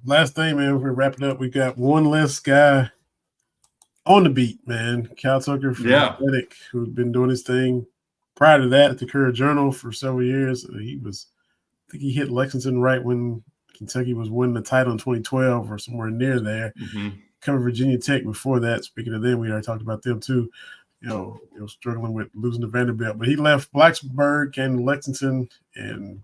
last thing, man, we're wrapping up. We got one less guy on the beat, man. Cal Tucker from Yeah. Athletic, who's been doing his thing prior to that at the Courier Journal for several years. I think he hit Lexington right when Kentucky was winning the title in 2012 or somewhere near there. Mm-hmm. Covered Virginia Tech before that. Speaking of them, we already talked about them too. Struggling with losing to Vanderbilt, but he left Blacksburg, came to Lexington, and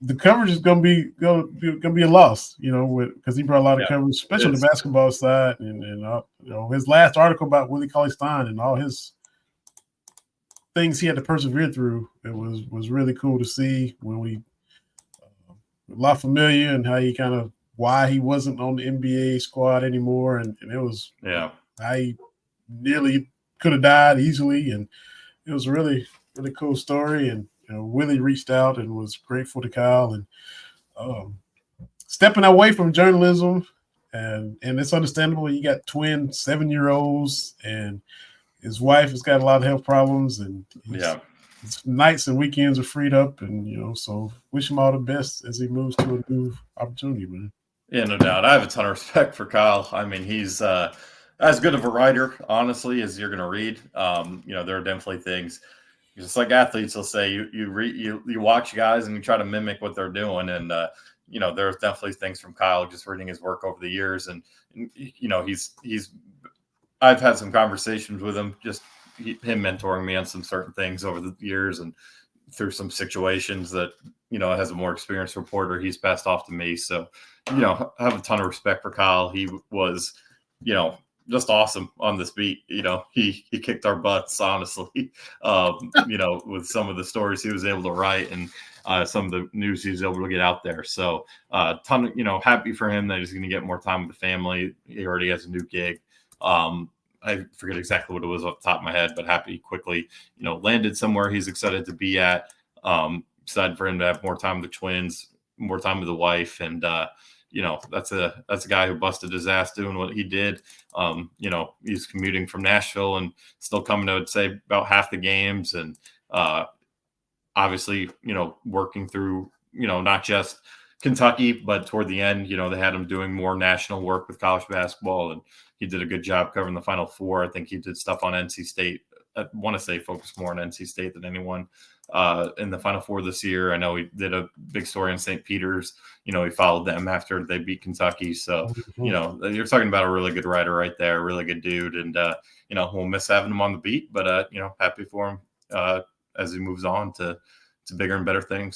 the coverage is going to be a loss, because he brought a lot of coverage, especially on the basketball side, and his last article about Willie Cauley-Stein and all his things he had to persevere through. It was really cool to see when we La Familia and how he why he wasn't on the NBA squad anymore, and it was how he nearly could have died easily, and it was a really really cool story. And Willie reached out and was grateful to Kyle, and stepping away from journalism, and it's understandable. You got twin 7-year-olds, and his wife has got a lot of health problems, and his nights and weekends are freed up, and so wish him all the best as he moves to a new opportunity, man. Yeah, no doubt. I have a ton of respect for Kyle. I mean, he's as good of a writer, honestly, as you're going to read. There are definitely things, just like athletes will say, you watch guys and you try to mimic what they're doing, and there's definitely things from Kyle just reading his work over the years, and he's I've had some conversations with him, just him mentoring me on some certain things over the years and through some situations that, as a more experienced reporter, he's passed off to me. So, I have a ton of respect for Kyle. He was, just awesome on this beat. He kicked our butts, honestly, with some of the stories he was able to write and some of the news he was able to get out there. So happy for him that he's going to get more time with the family. He already has a new gig. I forget exactly what it was off the top of my head, but happy quickly, landed somewhere he's excited to be at. Excited for him to have more time with the twins, more time with the wife. And, that's a guy who busted his ass doing what he did. He's commuting from Nashville and still coming to, I'd say, about half the games. And obviously, working through, not just Kentucky, but toward the end, they had him doing more national work with college basketball, and he did a good job covering the Final Four. I think he did stuff on NC State. I want to say focused more on NC State than anyone in the Final Four this year. I know he did a big story on St. Peter's. He followed them after they beat Kentucky. So, you're talking about a really good writer right there, a really good dude. And, we'll miss having him on the beat, but, happy for him as he moves on to bigger and better things.